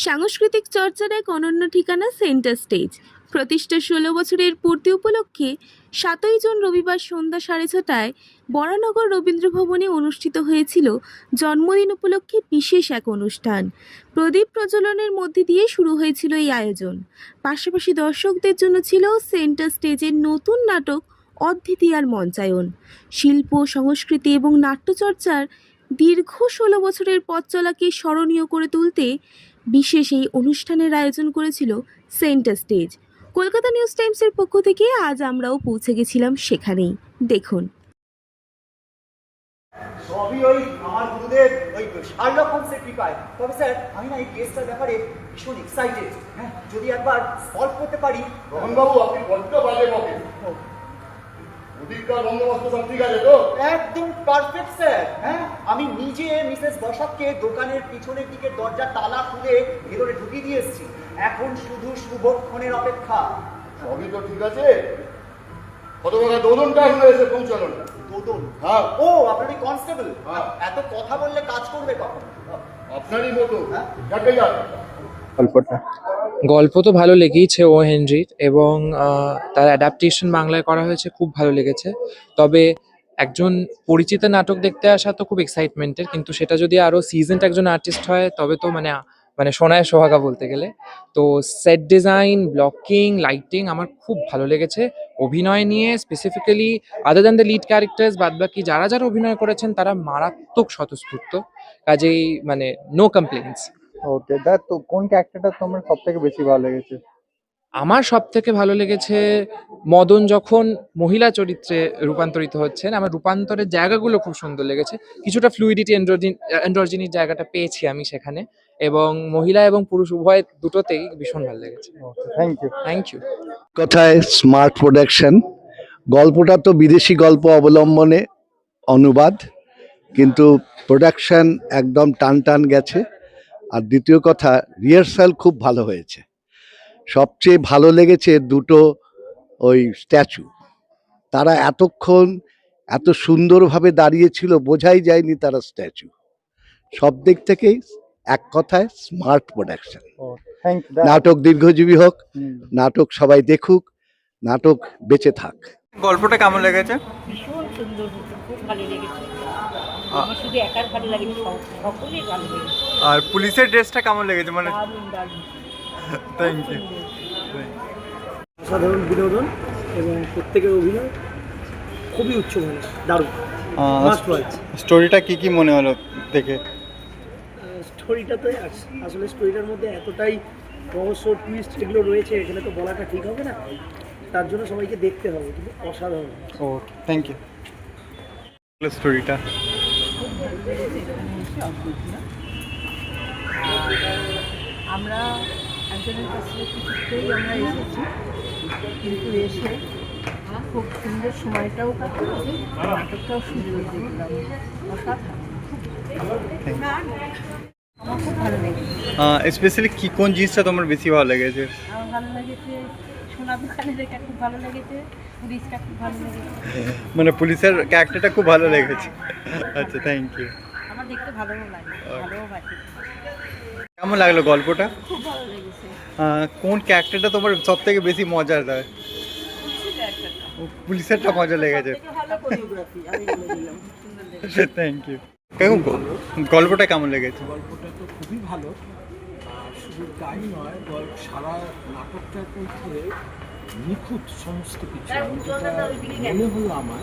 সাংস্কৃতিক চর্চার এক অনন্য ঠিকানা সেন্টার স্টেজ। প্রতিষ্ঠা ১৬ বছরের পূর্তি উপলক্ষে ৭ই জুন রবিবার সন্ধ্যা ৬:৩০টায় বরানগর রবীন্দ্র ভবনে অনুষ্ঠিত হয়েছিল জন্মদিন উপলক্ষে বিশেষ এক অনুষ্ঠান। প্রদীপ প্রজ্বলনের মধ্যে দিয়ে শুরু হয়েছিল এই আয়োজন। পাশাপাশি দর্শকদের জন্য ছিল সেন্টার স্টেজের নতুন নাটক অদ্বিতীয়ার মঞ্চায়ন। শিল্প, সংস্কৃতি এবং নাট্যচর্চার দীর্ঘ ১৬ বছরের পথ চলাকে স্মরণীয় করে তুলতে বিশেষ এই অনুষ্ঠানের আয়োজন করেছিল সেন্টার স্টেজ। কলকাতা নিউজ টাইমসের পক্ষ থেকে আজ আমরাও পৌঁছে গেছিলাম সেখানেই। দেখুন। সবই ওই আমার গুরুদেব ওই শার্লক হোমসের কৃপায়। তবে স্যার আমি না এই কেসটার ব্যাপারে ভীষণ এক্সাইটেড। হ্যাঁ, যদি একবার সলভ করতে পারি। রোহনবাবু, আপনি বড্ড বাজে বকেন। ওদিককার বন্দোবস্ত সব ঠিক আছে তো? একদম পারফেক্ট স্যার। হ্যাঁ, আমি নিজে মিসেস বসাককে দোকানের পিছনের দিকে দরজা তালা খুলে ভেতরে ঢুকিয়ে দিয়ে এসেছি। এখন শুধু শুভক্ষণের অপেক্ষা। সবই তো ঠিক আছে, কত টাকা দোদনটা এখন এসে পৌঁছালো না। দোদন? হ্যাঁ। ও, আপনার এই কনস্টেবল? হ্যাঁ। এত কথা বললে কাজ করবে কখন? আপনারই মতো। হ্যাঁ। যাকে যাক। গল্প তো ভালো লেগেইছে ও হেনরির, এবং তার অ্যাডাপ্টেশন বাংলায় করা হয়েছে, খুব ভালো লেগেছে। তবে একজন পরিচিত নাটক দেখতে আসা তো খুব এক্সাইটমেন্টের, কিন্তু সেটা যদি আরো সিজনড একজন আর্টিস্ট হয় তবে তো মানে সোনায় সোহাগা বলতে গেলে। তো সেট ডিজাইন, ব্লকিং, লাইটিং আমার খুব ভালো লেগেছে। অভিনয় নিয়ে specifically other than the lead characters, বাদবাকি যারা যারা অভিনয় করেছেন তারা মারাত্মক স্বতঃস্ফূর্ত, কাজেই মানে নো কমপ্লেন্টস। ওকে, তো কোন ক্যারেক্টারটা তোমার সব থেকে বেশি ভালো লেগেছে? আমার সব থেকে ভালো লেগেছে মদন যখন মহিলা চরিত্রে রূপান্তরিত হচ্ছেন। আমার রূপান্তরের জায়গাগুলো খুব সুন্দর লেগেছে। কিছুটা ফ্লুইডিটি, অ্যান্ড্রোজিনির জায়গাটা পেয়েছি আমি সেখানে, এবং মহিলা এবং পুরুষ উভয় দুটোতেই ভীষণ ভালো লেগেছে। Thank you. কথায় স্মার্ট প্রোডাকশন। গল্পটা তো বিদেশি গল্প অবলম্বনে অনুবাদ, কিন্তু প্রোডাকশন একদম টান টান গেছে। আর দ্বিতীয় কথা, রিহার্সাল খুব ভালো হয়েছে। সবচেয়ে ভালো লেগেছে দুটো ওই স্ট্যাচু, তারা এতক্ষণ এত সুন্দরভাবে দাঁড়িয়েছিল, বোঝাই যায়নি তারা স্ট্যাচু। সব দিক থেকেই এক কথায় স্মার্ট প্রোডাকশন। Thank you. নাটক দীর্ঘজীবী হোক, নাটক সবাই দেখুক, নাটক বেঁচে থাক। গল্পটা কেমন লেগেছে? ভীষণ সুন্দর, খুব ভালো লেগেছে। আমার শুধু একার ভালো লাগেনি, সকলেই ভালো লেগেছে। আর পুলিশের ড্রেসটা কেমন লেগেছে? মানে দারুণ দারুণ। Thank you. অসাধারণ বিনোদন এবং প্রত্যেকের অভিনয় খুবই উচ্চমানের, দারুণ। স্টোরিটা কি মনে হলো দেখে? স্টোরিটাতে আসলে স্টোরিটার মধ্যে এতটাই রহস্য, টুইস্ট এগুলো রয়েছে, এখানে তো বলাটা ঠিক হবে না, তার জন্য সবাইকে দেখতে হবে। কিন্তু অসাধারণ। ওকে, থ্যাংক ইউ। স্টোরিটা আমরা একজনের কাছে কিছুতেই আমরা এসেছি, কিন্তু এসে খুব সুন্দর সময়টাও কাটলো, নাটকটাও সুন্দর দেখলাম। অসাধারণ, আমার খুব ভালো লেগেছে। স্পেশালি কোন জিনিসটা তোমার বেশি ভালো লেগেছে? আমার ভালো লেগেছে সোনা দোকানে দেখা, খুব ভালো লেগেছে। পুলিশটা খুব ভালো লেগেছে। মানে পুলিশের ক্যারেক্টারটা খুব ভালো লেগেছে। আচ্ছা, থ্যাংক ইউ। আমার দেখতে ভালোও লাগে, ভালোও বাকি। কেমন লাগলো গল্পটা? খুব ভালো লেগেছে। কোন ক্যারেক্টারটা তোমার সব থেকে বেশি মজার দেয়? পুলিশেরটা মজা লেগেছে। ভালো কোরিওগ্রাফি, আমি বলে দিলাম, সুন্দর লেগেছে। Thank you. কেমন গল্পটা কেমন লেগেছে? গল্পটা তো খুবই ভালো, আর শুধু তাই নয়, সারা নাটকটার মধ্যে নিখুঁত সমস্ত কিছু, মনে হলো আমার